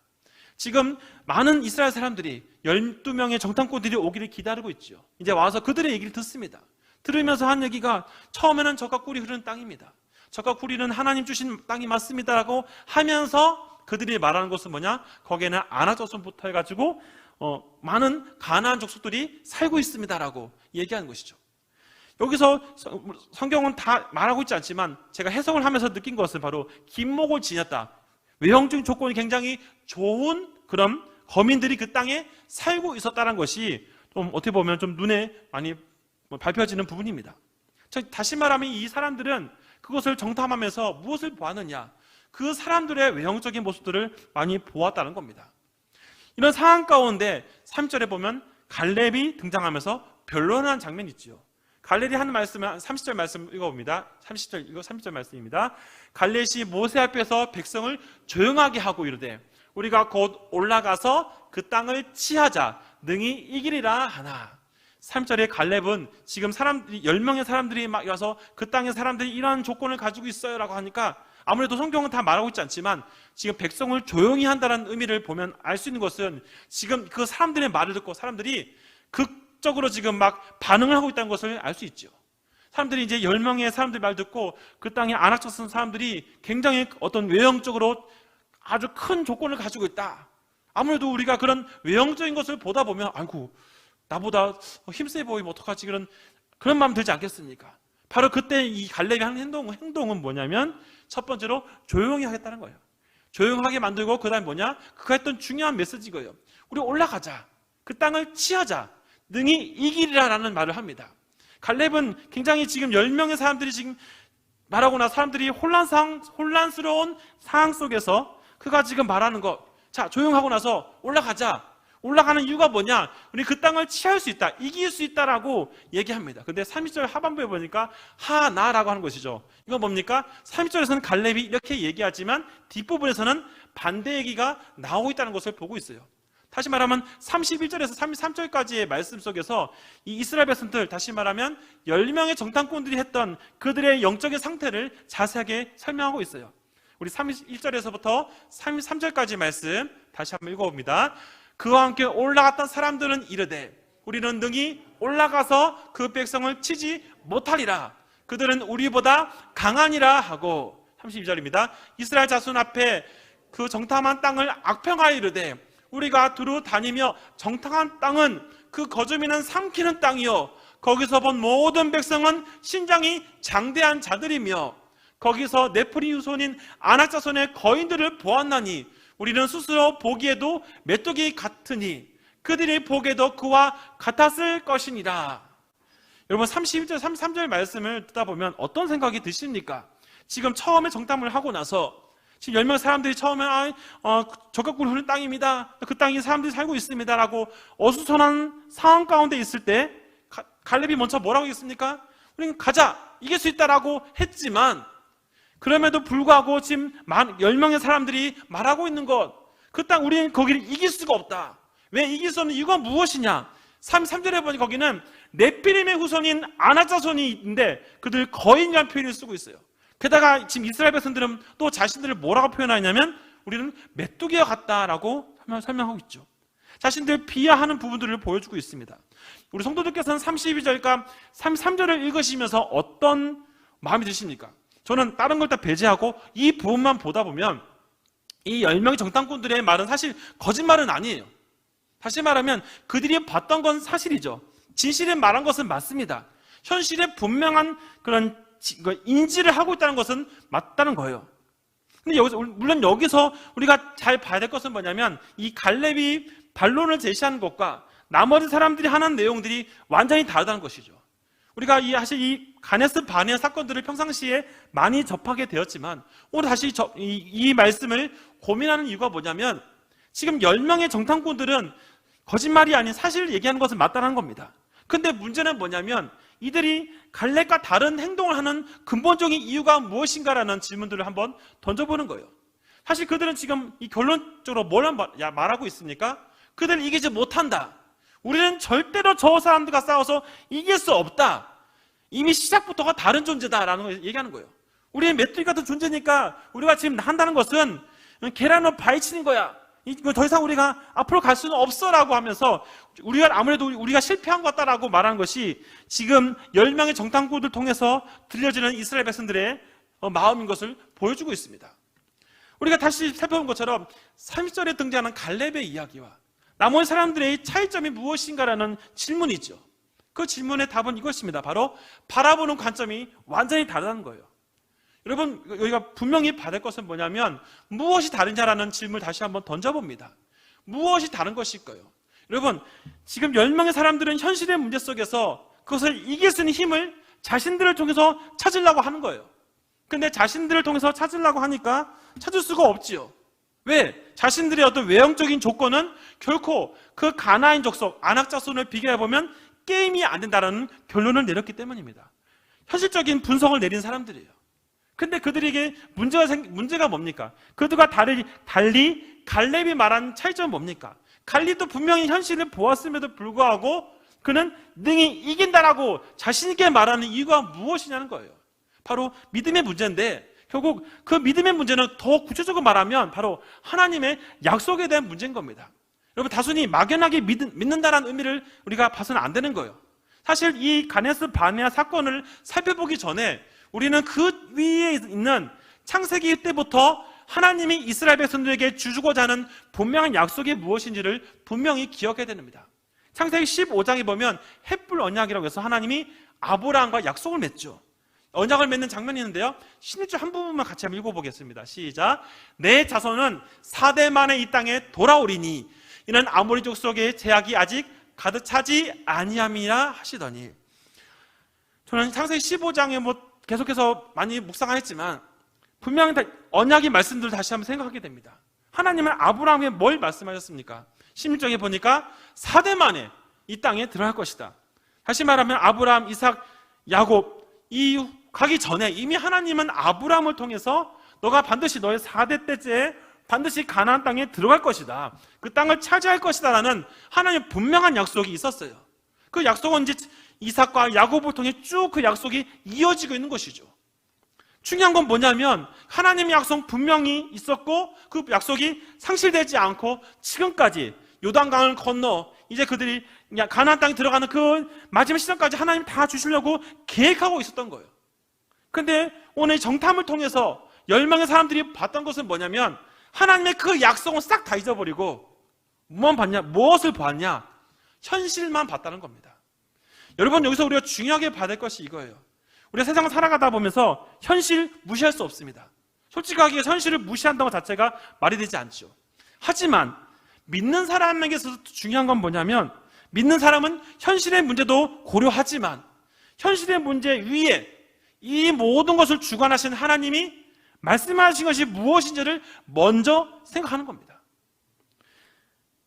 지금 많은 이스라엘 사람들이 12명의 정탐꾼들이 오기를 기다리고 있죠. 이제 와서 그들의 얘기를 듣습니다. 들으면서 한 얘기가 처음에는 젖과 꿀이 흐르는 땅입니다. 젖과 꿀이는 하나님 주신 땅이 맞습니다라고 하면서 그들이 말하는 것은 뭐냐? 거기에는 안악자손부터 해가지고 많은 가나안 족속들이 살고 있습니다라고 얘기하는 것이죠. 여기서 성경은 다 말하고 있지 않지만 제가 해석을 하면서 느낀 것은 바로 김목을 지녔다, 외형적인 조건이 굉장히 좋은 그런 거민들이 그 땅에 살고 있었다는 것이 좀 어떻게 보면 좀 눈에 많이 밟혀지는 부분입니다. 다시 말하면 이 사람들은 그것을 정탐하면서 무엇을 보았느냐? 그 사람들의 외형적인 모습들을 많이 보았다는 겁니다. 이런 상황 가운데 3절에 보면 갈렙이 등장하면서 변론하는 장면이 있죠. 갈렙이 하는 말씀은 30절 말씀 읽어봅니다. 30절 말씀입니다. 갈렙이 모세 앞에서 백성을 조용하게 하고 이르되 우리가 곧 올라가서 그 땅을 치하자 능히 이기리라 하나. 3절에 갈렙은 지금 10명의 사람들이 막 와서 그 땅의 사람들이 이러한 조건을 가지고 있어요 라고 하니까 아무래도 성경은 다 말하고 있지 않지만 지금 백성을 조용히 한다는 의미를 보면 알 수 있는 것은 지금 그 사람들의 말을 듣고 사람들이 극적으로 지금 막 반응을 하고 있다는 것을 알 수 있죠. 사람들이 이제 10명의 사람들 말 듣고 그 땅에 안악자손 사람들이 굉장히 어떤 외형적으로 아주 큰 조건을 가지고 있다. 아무래도 우리가 그런 외형적인 것을 보다 보면 아이고 나보다 힘세 보이면 어떡하지, 그런 마음 들지 않겠습니까? 바로 그때 이 갈렙이 하는 행동은 뭐냐면 첫 번째로 조용히 하겠다는 거예요. 조용하게 만들고 그 다음에 뭐냐? 그가 했던 중요한 메시지거예요. 우리 올라가자, 그 땅을 치하자, 능히 이기리라라는 말을 합니다. 갈렙은 굉장히 지금 10명의 사람들이 지금 말하고 나 사람들이 혼란스러운 상황 속에서 그가 지금 말하는 것, 자 조용하고 나서 올라가자. 올라가는 이유가 뭐냐? 우리 그 땅을 취할 수 있다, 이길 수 있다라고 얘기합니다. 근데 30절 하반부에 보니까 하나라고 하는 것이죠. 이건 뭡니까? 30절에서는 갈렙이 이렇게 얘기하지만 뒷부분에서는 반대 얘기가 나오고 있다는 것을 보고 있어요. 다시 말하면 31절에서 33절까지의 말씀 속에서 이 이스라엘 백성들, 다시 말하면 10명의 정탐꾼들이 했던 그들의 영적인 상태를 자세하게 설명하고 있어요. 우리 31절에서부터 33절까지 말씀 다시 한번 읽어봅니다. 그와 함께 올라갔던 사람들은 이르되 우리는 능히 올라가서 그 백성을 치지 못하리라. 그들은 우리보다 강하니라 하고 32절입니다. 이스라엘 자손 앞에 그 정탐한 땅을 악평하여 이르되 우리가 두루 다니며 정탐한 땅은 그 거주민은 삼키는 땅이요 거기서 본 모든 백성은 신장이 장대한 자들이며 거기서 네프리 후손인 안악자손의 거인들을 보았나니 우리는 스스로 보기에도 메뚜기 같으니 그들이 보기에도 그와 같았을 것이니라. 여러분 31절 33절 말씀을 듣다 보면 어떤 생각이 드십니까? 지금 처음에 정탐을 하고 나서 지금 10명 사람들이 처음에 적각굴 흐르는 땅입니다, 그 땅에 사람들이 살고 있습니다 라고 어수선한 상황 가운데 있을 때 갈렙이 먼저 뭐라고 했습니까? 우리는 가자, 이길 수 있다라고 했지만 그럼에도 불구하고 지금 10명의 사람들이 말하고 있는 것, 그 땅 우리는 거기를 이길 수가 없다. 왜 이길 수 없는 이유가 무엇이냐? 3절에 보니 거기는 네피림의 후손인 안악자손이 있는데 그들 거인이라는 표현을 쓰고 있어요. 게다가 지금 이스라엘 백성들은 또 자신들을 뭐라고 표현하냐면 우리는 메뚜기와 같다라고 설명하고 있죠. 자신들 비하하는 부분들을 보여주고 있습니다. 우리 성도들께서는 32절과 33절을 읽으시면서 어떤 마음이 드십니까? 저는 다른 걸 다 배제하고 이 부분만 보다 보면 이 10명의 정탐꾼들의 말은 사실 거짓말은 아니에요. 다시 말하면 그들이 봤던 건 사실이죠. 진실에 말한 것은 맞습니다. 현실에 분명한 그런 인지를 하고 있다는 것은 맞다는 거예요. 근데 물론 여기서 우리가 잘 봐야 될 것은 뭐냐면 이 갈렙이 반론을 제시하는 것과 나머지 사람들이 하는 내용들이 완전히 다르다는 것이죠. 우리가 사실 이 가네스 바네아 사건들을 평상시에 많이 접하게 되었지만 오늘 다시 이 말씀을 고민하는 이유가 뭐냐면 지금 10명의 정탐꾼들은 거짓말이 아닌 사실을 얘기하는 것은 맞다는 겁니다. 근데 문제는 뭐냐면 이들이 갈렙과 다른 행동을 하는 근본적인 이유가 무엇인가라는 질문들을 한번 던져보는 거예요. 사실 그들은 지금 이 결론적으로 뭘 말하고 있습니까? 그들은 이기지 못한다. 우리는 절대로 저 사람들과 싸워서 이길 수 없다. 이미 시작부터가 다른 존재다라는 걸 얘기하는 거예요. 우리는 메뚜기 같은 존재니까 우리가 지금 한다는 것은 계란을 파헤치는 거야. 이거 더 이상 우리가 앞으로 갈 수는 없어라고 하면서 아무래도 우리가 실패한 것 같다라고 말하는 것이 지금 10명의 정탐꾼들 통해서 들려지는 이스라엘 백성들의 마음인 것을 보여주고 있습니다. 우리가 다시 살펴본 것처럼 30절에 등장하는 갈렙의 이야기와 나머지 사람들의 차이점이 무엇인가라는 질문이죠. 그 질문의 답은 이것입니다. 바로 바라보는 관점이 완전히 다르다는 거예요. 여러분, 여기가 분명히 받을 것은 뭐냐면 무엇이 다르냐라는 질문을 다시 한번 던져봅니다. 무엇이 다른 것일까요? 여러분, 지금 10명의 사람들은 현실의 문제 속에서 그것을 이길 수 있는 힘을 자신들을 통해서 찾으려고 하는 거예요. 근데 자신들을 통해서 찾으려고 하니까 찾을 수가 없지요. 왜? 자신들의 어떤 외형적인 조건은 결코 그 가나안 족속, 아낙 자손을 비교해보면 게임이 안 된다는 결론을 내렸기 때문입니다. 현실적인 분석을 내린 사람들이에요. 근데 그들에게 문제가 뭡니까? 그들과 달리 갈렙이 말한 차이점은 뭡니까? 갈렙도 분명히 현실을 보았음에도 불구하고 그는 능히 이긴다라고 자신있게 말하는 이유가 무엇이냐는 거예요. 바로 믿음의 문제인데 결국 그 믿음의 문제는 더 구체적으로 말하면 바로 하나님의 약속에 대한 문제인 겁니다. 여러분, 단순히 막연하게 믿는다라는 의미를 우리가 봐서는 안 되는 거예요. 사실 이 가네스 바네아 사건을 살펴보기 전에 우리는 그 위에 있는 창세기 때부터 하나님이 이스라엘 백성들에게 주고자 하는 분명한 약속이 무엇인지를 분명히 기억해야 됩니다. 창세기 15장에 보면 햇불 언약이라고 해서 하나님이 아브라함과 약속을 맺죠. 언약을 맺는 장면이 있는데요, 16절 한 부분만 같이 한번 읽어보겠습니다. 시작. 내 자손은 4대 만에 이 땅에 돌아오리니 이는 아모리 족속의 제약이 아직 가득 차지 아니함이라 하시더니. 저는 창세기 15장에 계속해서 많이 묵상하였지만 분명히 언약의 말씀들을 다시 한번 생각하게 됩니다. 하나님은 아브라함에게 뭘 말씀하셨습니까? 16장에 보니까 4대 만에 이 땅에 들어갈 것이다. 다시 말하면 아브라함, 이삭, 야곱 이 가기 전에 이미 하나님은 아브라함을 통해서 너가 반드시 너의 4대 때째 반드시 가나안 땅에 들어갈 것이다. 그 땅을 차지할 것이다 라는 하나님의 분명한 약속이 있었어요. 그 약속은 이제 이삭과 야곱을 통해 쭉 그 약속이 이어지고 있는 것이죠. 중요한 건 뭐냐면 하나님의 약속 분명히 있었고 그 약속이 상실되지 않고 지금까지 요단강을 건너 이제 그들이 가나안 땅에 들어가는 그 마지막 시점까지 하나님 다 주시려고 계획하고 있었던 거예요. 근데 오늘 정탐을 통해서 10명의 사람들이 봤던 것은 뭐냐면 하나님의 그 약속은 싹 다 잊어버리고 무엇을 봤냐? 현실만 봤다는 겁니다. 여러분, 여기서 우리가 중요하게 받을 것이 이거예요. 우리가 세상을 살아가다 보면서 현실 무시할 수 없습니다. 솔직하게 현실을 무시한다는 것 자체가 말이 되지 않죠. 하지만 믿는 사람에게서 중요한 건 뭐냐면 믿는 사람은 현실의 문제도 고려하지만 현실의 문제 위에 이 모든 것을 주관하신 하나님이 말씀하신 것이 무엇인지를 먼저 생각하는 겁니다.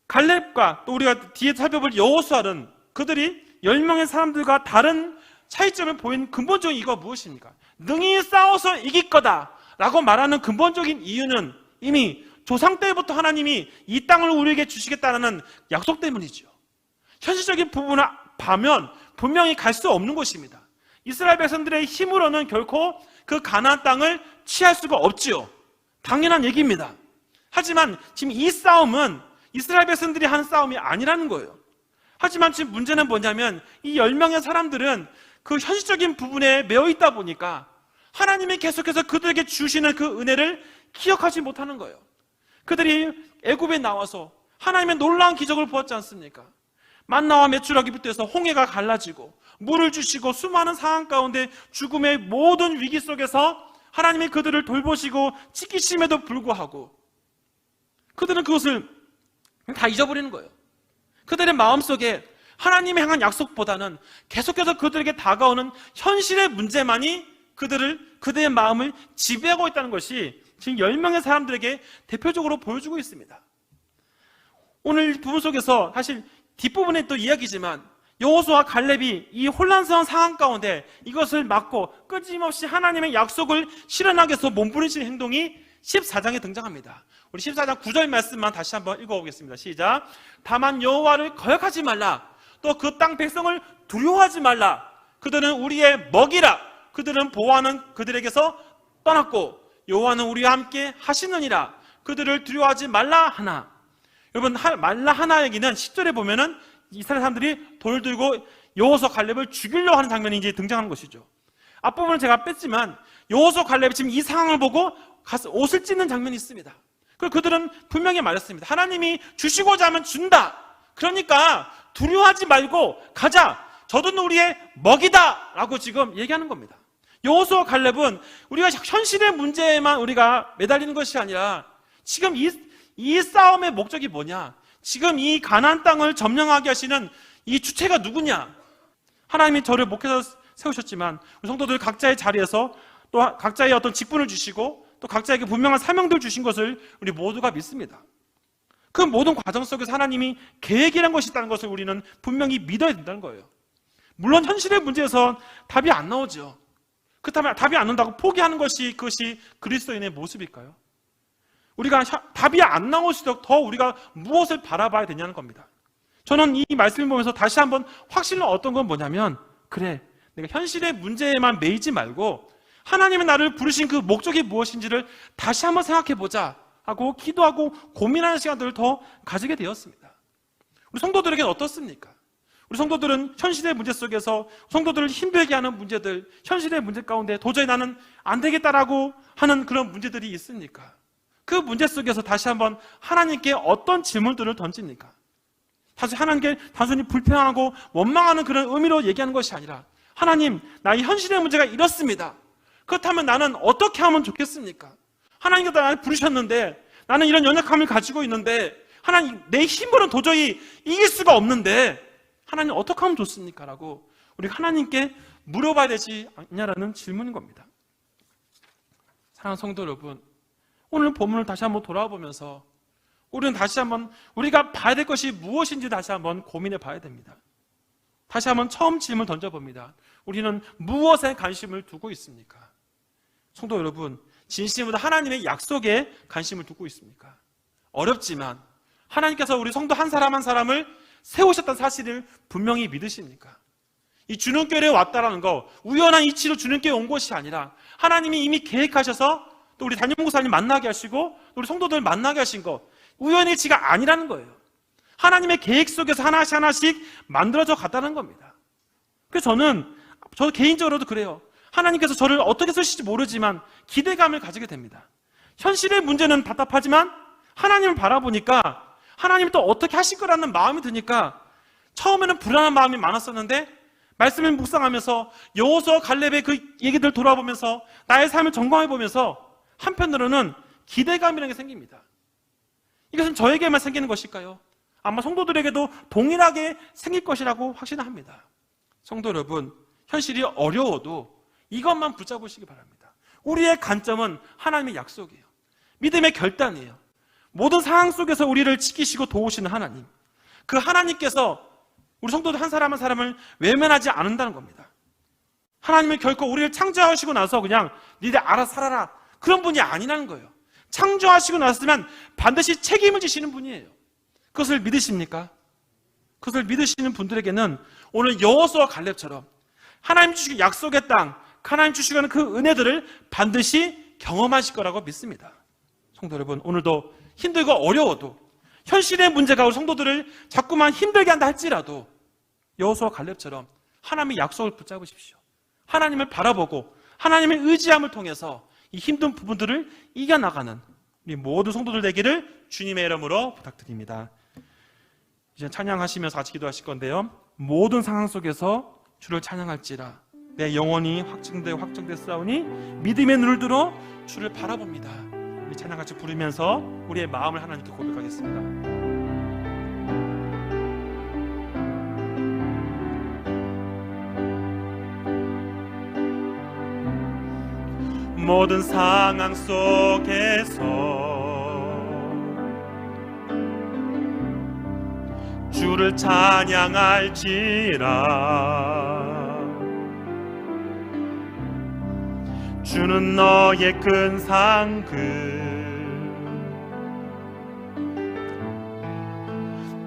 갈렙과 또 우리가 뒤에 살펴볼 여호수아는 그들이 10명의 사람들과 다른 차이점을 보인 근본적인 이유가 무엇입니까? 능히 싸워서 이길 거다라고 말하는 근본적인 이유는 이미 조상 때부터 하나님이 이 땅을 우리에게 주시겠다는 약속 때문이죠. 현실적인 부분을 봐면 분명히 갈 수 없는 것입니다. 이스라엘 백성들의 힘으로는 결코 그 가나안 땅을 취할 수가 없지요. 당연한 얘기입니다. 하지만 지금 이 싸움은 이스라엘 백성들이 하는 싸움이 아니라는 거예요. 하지만 지금 문제는 뭐냐면 이 10명의 사람들은 그 현실적인 부분에 매여 있다 보니까 하나님이 계속해서 그들에게 주시는 그 은혜를 기억하지 못하는 거예요. 그들이 애굽에 나와서 하나님의 놀라운 기적을 보았지 않습니까? 만나와 메추라기부터 해서 홍해가 갈라지고 물을 주시고 수많은 상황 가운데 죽음의 모든 위기 속에서 하나님이 그들을 돌보시고 지키심에도 불구하고 그들은 그것을 다 잊어버리는 거예요. 그들의 마음속에 하나님의 향한 약속보다는 계속해서 그들에게 다가오는 현실의 문제만이 그들의 마음을 지배하고 있다는 것이 지금 10명의 사람들에게 대표적으로 보여주고 있습니다. 오늘 이 부분 속에서 사실 뒷부분에 또 이야기지만 여호수아와 갈렙이 이 혼란스러운 상황 가운데 이것을 막고 끊임없이 하나님의 약속을 실현하기 위해서 몸부림치는 행동이 14장에 등장합니다. 우리 14장 9절 말씀만 다시 한번 읽어보겠습니다. 시작. 다만 여호와를 거역하지 말라. 또 그 땅 백성을 두려워하지 말라. 그들은 우리의 먹이라. 그들은 보호하는 그들에게서 떠났고 여호와는 우리와 함께 하시느니라. 그들을 두려워하지 말라 하나. 여러분, 말라 하나 얘기는 10절에 보면은 이스라엘 사람들이 돌을 들고 여호수아 갈렙을 죽이려고 하는 장면이 이제 등장하는 것이죠. 앞부분은 제가 뺐지만 여호수아 갈렙이 지금 이 상황을 보고 가서 옷을 찢는 장면이 있습니다. 그리고 그들은 분명히 말했습니다. 하나님이 주시고자 하면 준다. 그러니까 두려워하지 말고 가자. 저들은 우리의 먹이다 라고 지금 얘기하는 겁니다. 여호수아 갈렙은 우리가 현실의 문제에만 우리가 매달리는 것이 아니라 지금 이 싸움의 목적이 뭐냐? 지금 이 가나안 땅을 점령하게 하시는 이 주체가 누구냐? 하나님이 저를 목회자 세우셨지만 우리 성도들 각자의 자리에서 또 각자의 어떤 직분을 주시고 또 각자에게 분명한 사명들 주신 것을 우리 모두가 믿습니다. 그 모든 과정 속에서 하나님이 계획이라는 것이 있다는 것을 우리는 분명히 믿어야 된다는 거예요. 물론 현실의 문제에서 답이 안 나오죠. 그렇다면 답이 안 나온다고 포기하는 것이 그것이 그리스도인의 모습일까요? 우리가 답이 안 나올수록 더 우리가 무엇을 바라봐야 되냐는 겁니다. 저는 이 말씀을 보면서 다시 한번 확신을 얻던 건 뭐냐면, 그래, 내가 현실의 문제에만 매이지 말고 하나님이 나를 부르신 그 목적이 무엇인지를 다시 한번 생각해보자 하고 기도하고 고민하는 시간들을 더 가지게 되었습니다. 우리 성도들에게는 어떻습니까? 우리 성도들은 현실의 문제 속에서 성도들을 힘들게 하는 문제들, 현실의 문제 가운데 도저히 나는 안 되겠다라고 하는 그런 문제들이 있습니까? 그 문제 속에서 다시 한번 하나님께 어떤 질문들을 던집니까? 사실 하나님께 단순히 불평하고 원망하는 그런 의미로 얘기하는 것이 아니라, 하나님, 나의 현실의 문제가 이렇습니다. 그렇다면 나는 어떻게 하면 좋겠습니까? 하나님께서 나를 부르셨는데 나는 이런 연약함을 가지고 있는데 하나님, 내 힘으로는 도저히 이길 수가 없는데 하나님 어떻게 하면 좋습니까? 라고 우리 하나님께 물어봐야 되지 않냐라는 질문인 겁니다. 사랑하는 성도 여러분, 오늘 본문을 다시 한번 돌아보면서 우리는 다시 한번 우리가 봐야 될 것이 무엇인지 다시 한번 고민해 봐야 됩니다. 다시 한번 처음 질문을 던져봅니다. 우리는 무엇에 관심을 두고 있습니까? 성도 여러분, 진심으로 하나님의 약속에 관심을 두고 있습니까? 어렵지만 하나님께서 우리 성도 한 사람 한 사람을 세우셨다는 사실을 분명히 믿으십니까? 이 주님교회에 왔다라는 거 우연한 이치로 주님교회에 온 것이 아니라 하나님이 이미 계획하셔서 또 우리 담임 목사님 만나게 하시고 또 우리 성도들 만나게 하신 거 우연의 이치가 아니라는 거예요. 하나님의 계획 속에서 하나씩 하나씩 만들어져 갔다는 겁니다. 그래서 저 개인적으로도 그래요. 하나님께서 저를 어떻게 쓰실지 모르지만 기대감을 가지게 됩니다. 현실의 문제는 답답하지만 하나님을 바라보니까 하나님이 또 어떻게 하실 거라는 마음이 드니까 처음에는 불안한 마음이 많았었는데 말씀을 묵상하면서 여호수아 갈렙의 그 얘기들 돌아보면서 나의 삶을 점검해보면서 한편으로는 기대감이라는 게 생깁니다. 이것은 저에게만 생기는 것일까요? 아마 성도들에게도 동일하게 생길 것이라고 확신합니다. 성도 여러분, 현실이 어려워도 이것만 붙잡으시기 바랍니다. 우리의 관점은 하나님의 약속이에요. 믿음의 결단이에요. 모든 상황 속에서 우리를 지키시고 도우시는 하나님, 그 하나님께서 우리 성도들 한 사람 한 사람을 외면하지 않는다는 겁니다. 하나님은 결코 우리를 창조하시고 나서 그냥 니들 알아서 살아라 그런 분이 아니라는 거예요. 창조하시고 나서면 반드시 책임을 지시는 분이에요. 그것을 믿으십니까? 그것을 믿으시는 분들에게는 오늘 여호수아 갈렙처럼 하나님 주시고 약속의 땅, 하나님 주시는 그 은혜들을 반드시 경험하실 거라고 믿습니다. 성도 여러분, 오늘도 힘들고 어려워도 현실의 문제가 우리 성도들을 자꾸만 힘들게 한다 할지라도 여호수아 갈렙처럼 하나님의 약속을 붙잡으십시오. 하나님을 바라보고 하나님의 의지함을 통해서 이 힘든 부분들을 이겨나가는 우리 모든 성도들 되기를 주님의 이름으로 부탁드립니다. 이제 찬양하시면서 같이 기도하실 건데요. 모든 상황 속에서 주를 찬양할지라 내 영혼이 확정됐사오니 믿음의 눈을 들어 주를 바라봅니다. 우리 찬양 같이 부르면서 우리의 마음을 하나님께 고백하겠습니다. 모든 상황 속에서 주를 찬양할지라. 주는 너의 큰 상급,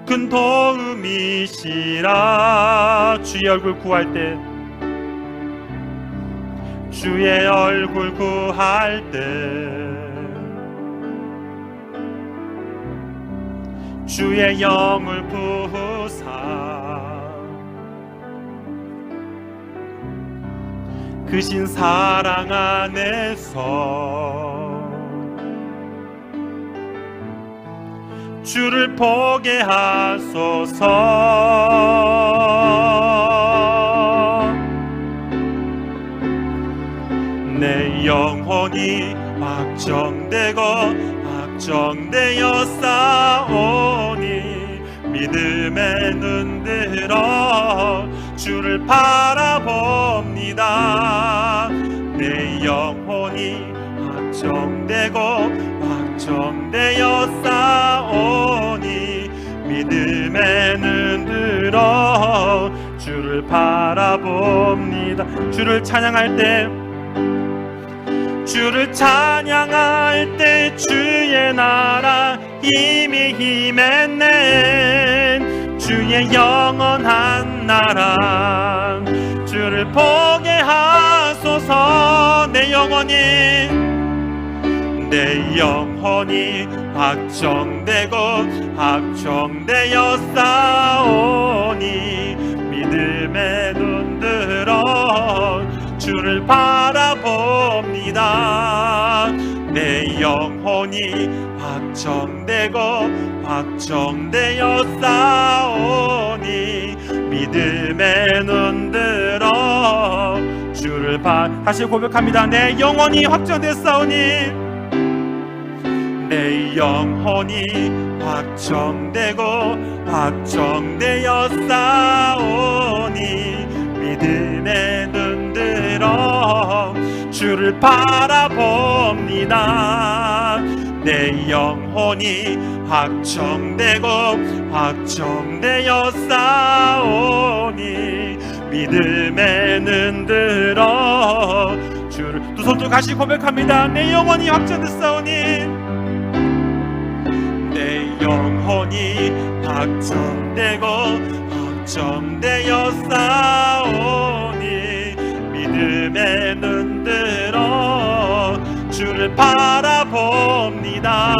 큰 도움이시라. 주의 얼굴 구할 때, 주의 얼굴 구할 때, 주의 영을 부사 크신 사랑 안에서 주를 보게 하소서. 내 영혼이 확정되고 확정되어 싸우니 믿음에 눈들어 주를 바라봅니다. 내 영혼이 확정되고 확정되어 싸우니 믿음에 눈들어 주를 바라봅니다. 주를 찬양할 때, 주를 찬양할 때 주의 나라 힘이 임했네. 주의 영원한 나라 주를 보게 하소서. 내 영혼이 확정되고 확정되어 싸우니 믿음에 눈들어 주를 바라봅니다. 내 영혼이 확정되고 확정되어 싸우니 믿음에 눈들어 주를 다시 고백합니다. 내 영혼이 확정되어 싸우니, 내 영혼이 확정되고 확정되어 싸우니 믿음에 눈들어 주를 바라봅니다. 내 영혼이 확정되고 확정되어 싸우니 믿음에 눈들어 주를, 두 손도 같이 고백합니다. 내 영혼이 확정되어 싸우니, 내 영혼이 확정되고 확정되어 싸우니 믿음에 눈들어 주를 바라봅니다.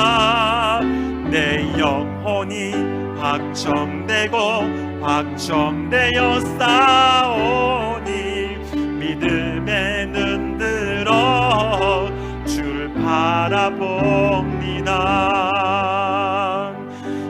내 영혼이 확정되고 확정되어 싸우니 믿음에 눈들어 주를 바라봅니다.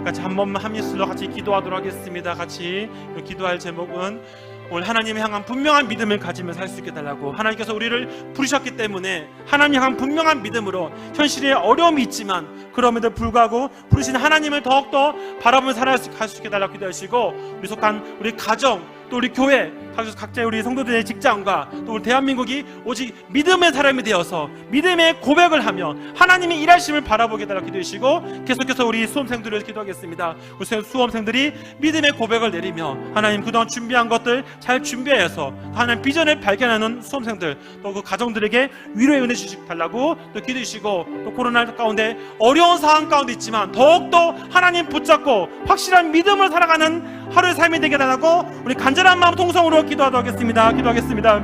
같이 한 번만 한 입술로 같이 기도하도록 하겠습니다. 같이 기도할 제목은 오늘 하나님을 향한 분명한 믿음을 가지며 살 수 있게 달라고. 하나님께서 우리를 부르셨기 때문에 하나님 향한 분명한 믿음으로 현실에 어려움이 있지만 그럼에도 불구하고 부르신 하나님을 더욱더 바라보며 살아갈 수 있게 달라고 기도하시고, 우리 속한 우리 가정, 또 우리 교회, 각자의 우리 성도들의 직장과 또 우리 대한민국이 오직 믿음의 사람이 되어서 믿음의 고백을 하며 하나님의 일하심을 바라보게 달라고 기도하시고, 계속해서 우리 수험생들을 위해서 기도하겠습니다. 우리 수험생들이 믿음의 고백을 내리며 하나님 그동안 준비한 것들 잘 준비해서 하나님 비전을 발견하는 수험생들, 또 그 가정들에게 위로의 은혜 주시기 달라고 또 기도하시고, 또 코로나 가운데 어려운 상황 가운데 있지만 더욱더 하나님 붙잡고 확실한 믿음을 살아가는 하루의 삶이 되게 달라고 우리 간절한 마음 통성으로 기도하도록 하겠습니다. 기도하겠습니다.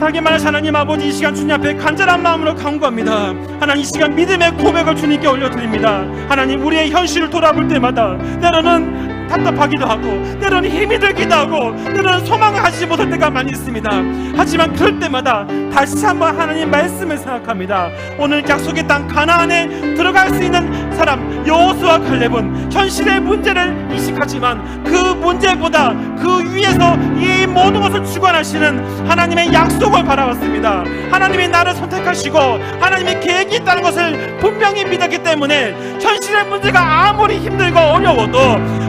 살게 말하신 하나님 아버지, 이 시간 주님 앞에 간절한 마음으로 간구합니다. 하나님, 이 시간 믿음의 고백을 주님께 올려드립니다. 하나님, 우리의 현실을 돌아볼 때마다 때로는 답답하기도 하고, 때로는 힘이 들기도 하고, 때로는 소망을 가지지 못할 때가 많이 있습니다. 하지만 그럴 때마다 다시 한번 하나님 말씀을 생각합니다. 오늘 약속의 땅 가나안에 들어갈 수 있는 사람 여호수아 칼렙은 현실의 문제를 인식하지만 그 문제보다 그 위에서 이 모든 것을 주관하시는 하나님의 약속을 바라봤습니다. 하나님이 나를 선택하시고 하나님의 계획이 있다는 것을 분명히 믿었기 때문에 현실의 문제가 아무리 힘들고 어려워도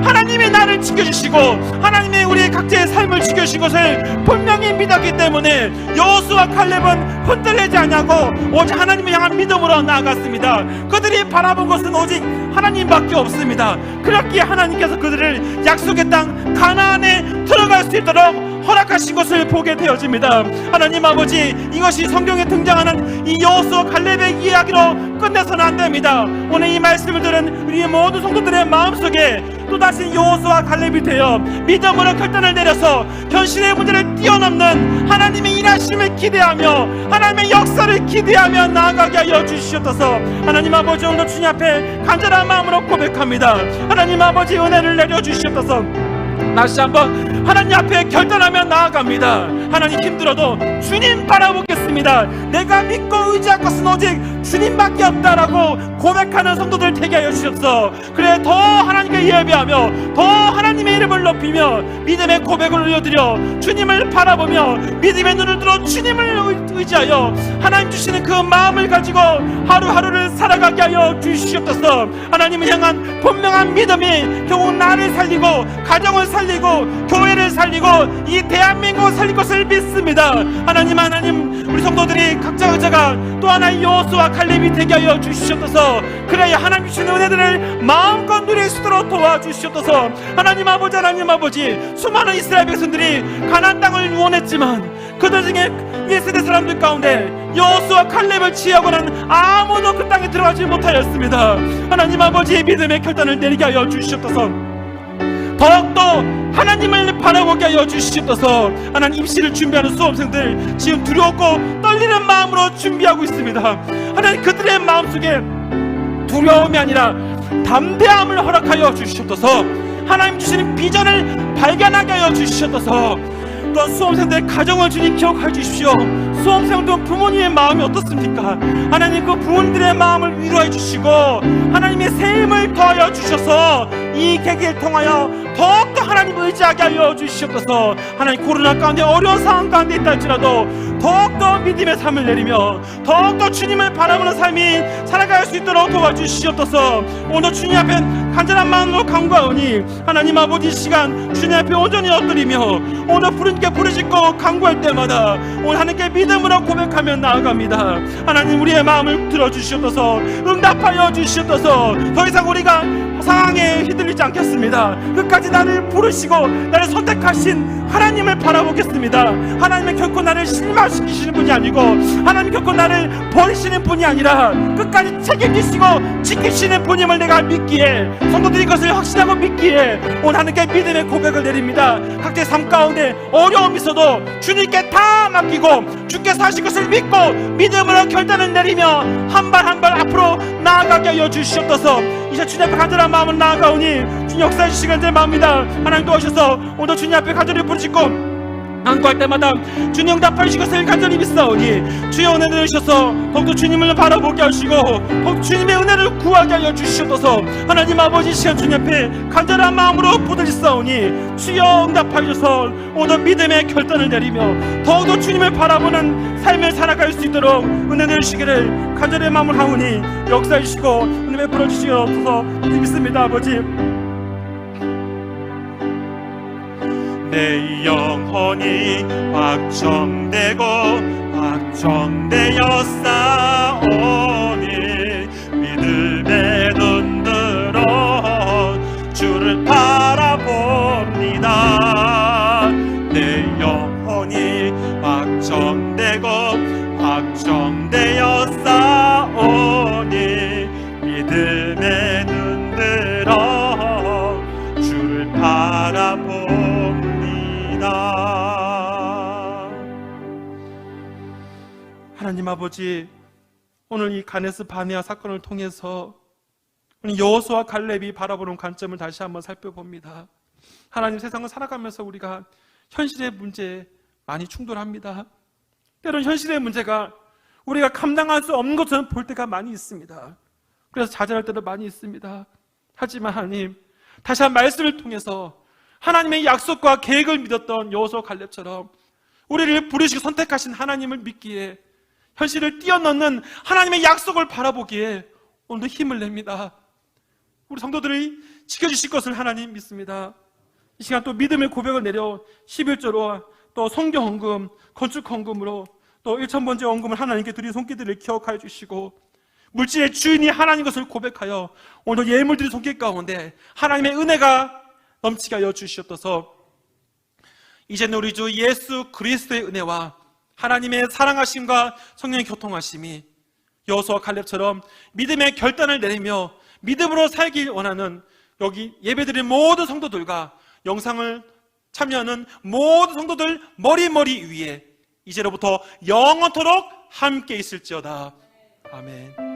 하나님이 나를 지켜주시고 하나님이 우리의 각자의 삶을 지켜주신 것을 분명히 믿었기 때문에 여호수아와 칼렙은 흔들리지 않냐고 오직 하나님을 향한 믿음으로 나아갔습니다. 그들이 바라본 것은 오직 하나님밖에 없습니다. 그렇기에 하나님께서 그들을 약속의 땅 가나안에 들어갈 수 있도록 허락하신 것을 보게 되어집니다. 하나님 아버지, 이것이 성경에 등장하는 이 여호수아 칼렙의 이야기로 끝내서는 안 됩니다. 오늘 이 말씀을 들은 우리 모든 성도들의 마음속에 또다시 여호수아 칼렙이 되어 믿음으로 결단을 내려서 현실의 문제를 뛰어넘는 하나님의 일하심을 기대하며 하나님의 역사를 기대하며 나아가게 하여 주시옵소서. 하나님 아버지, 오늘 주님 앞에 간절한 마음으로 고백합니다. 하나님 아버지, 은혜를 내려주시옵소서. 다시 한번 하나님 앞에 결단하며 나아갑니다. 하나님, 힘들어도 주님 바라보겠습니다. 내가 믿고 의지할 것은 오직 주님밖에 없다라고 고백하는 성도들 되게 하여 주옵소서. 그래, 더 하나님께 예배하며 더 하나님의 이름을 높이며 믿음의 고백을 올려드려 주님을 바라보며 믿음의 눈을 들어 주님을 의지하여 하나님 주시는 그 마음을 가지고 하루하루를 살아가게 하여 주시옵소서. 하나님을 향한 분명한 믿음이 결국 나를 살리고 가정을 살리고 교회를 살리고 이 대한민국을 살릴 것을 믿습니다. 하나님, 우리 성도들이 각자 의자가 또 하나의 여호수아 칼렙이 되게 하여 주시옵소서. 그래야 하나님 주시는 은혜들을 마음껏 누릴 수 있도록 도와주시옵소서. 하나님 아버지, 수많은 이스라엘 백성들이 가나안 땅을 원했지만 그들 중에 1세대 사람들 가운데 여호수아 칼렙을 취하고는 아무도 그 땅에 들어가지 못하였습니다. 하나님 아버지의 믿음의 결단을 내리게 하여 주시옵소서. 더욱더 하나님을 바라보게 하여 주시옵소서. 하나님, 입시를 준비하는 수험생들 지금 두렵고 떨리는 마음으로 준비하고 있습니다. 하나님, 그들의 마음속에 두려움이 아니라 담대함을 허락하여 주시옵소서. 하나님 주시는 비전을 발견하게 하여 주시옵소서. 또한 수험생들의 가정을 주님 기억해 주십시오. 수험생들 부모님의 마음이 어떻습니까? 하나님, 그 부모님들의 마음을 위로해 주시고 하나님의 새 힘을 더하여 주셔서 이 계기를 통하여 더욱더 하나님 의지하게 하여 주시옵소서. 하나님, 코로나 가운데 어려운 상황 가운데 있다 할지라도 더욱더 믿음의 삶을 내리며 더욱더 주님을 바라보는 삶이 살아갈 수 있도록 도와주시옵소서. 오늘 주님 앞에 간절한 마음으로 간구하오니 하나님 아버지, 이 시간 주님 앞에 온전히 엎드리며 오늘 부르님께 부르짖고 간구할 때마다 오늘 하나님께 믿음으로 고백하며 나아갑니다. 하나님, 우리의 마음을 들어주시옵소서. 응답하여 주시옵소서. 더 이상 우리가 상황에 휘둘리지 않겠습니다. 끝까지 나를 부르시고 나를 선택하신 하나님을 바라보겠습니다. 하나님은 결코 나를 실망시키시는 분이 아니고 하나님 결코 나를 버리시는 분이 아니라 끝까지 책임지시고 지키시는 분임을 내가 믿기에, 성도들이 이것을 확신하고 믿기에 오늘 하나님께 믿음의 고백을 내립니다. 각자의 삶 가운데 어려움이 있어도 주님께 다 맡기고 주께서 하실 것을 믿고 믿음으로 결단을 내리며 한 발 한 발 앞으로 나아가게 하여 주시옵소서. 이제 주님 앞에 간절한 마음을 나아가오니 주님 역사해 주시기 간절히 마음입니다. 하나님 도와주셔서 오늘 주님 앞에 간절히 부르짖고 간구할 때마다 주님 응답하실 것을 간절히 믿사오니 주여 은혜 내주셔서 더욱더 주님을 바라보게 하시고 더욱 주님의 은혜를 구하게 하여 주시옵소서. 하나님 아버지, 시간 주님 앞에 간절한 마음으로 부르짖사오니 주여 응답하여 주셔서 오늘 믿음의 결단을 내리며 더욱더 주님을 바라보는 삶을 살아갈 수 있도록 은혜 내주시기를 간절히 마음을 하오니 역사해 주시고 은혜 베풀어 주시옵소서. 믿습니다. 아버지, 내 영혼이 확정되고 확정되어 싸우니 믿음의 눈 들어 주를 바라봅니다. 내 영혼이 확정되고 확정되어 싸우니 믿음의 눈 들어 주를 바라봅니다. 하나님 아버지, 오늘 이 가네스 바네아 사건을 통해서 여호수아 칼렙이 바라보는 관점을 다시 한번 살펴봅니다. 하나님, 세상을 살아가면서 우리가 현실의 문제에 많이 충돌합니다. 때론 현실의 문제가 우리가 감당할 수 없는 것처럼 볼 때가 많이 있습니다. 그래서 좌절할 때도 많이 있습니다. 하지만 하나님, 다시 한 말씀을 통해서 하나님의 약속과 계획을 믿었던 여호수아 갈렙처럼 우리를 부르시고 선택하신 하나님을 믿기에, 현실을 뛰어넘는 하나님의 약속을 바라보기에 오늘도 힘을 냅니다. 우리 성도들이 지켜주실 것을 하나님 믿습니다. 이 시간 또 믿음의 고백을 내려 11조로 또 성경헌금, 건축헌금으로 또 1000번째 헌금을 하나님께 드린 손길들을 기억하여 주시고, 물질의 주인이 하나님 것을 고백하여 오늘도 예물들의 손길 가운데 하나님의 은혜가 넘치게 하여 주시옵소서. 이제는 우리 주 예수 그리스도의 은혜와 하나님의 사랑하심과 성령의 교통하심이 여호수아 갈렙처럼 믿음의 결단을 내리며 믿음으로 살길 원하는 여기 예배드린 모든 성도들과 영상을 참여하는 모든 성도들 머리 위에 이제로부터 영원토록 함께 있을지어다. 아멘.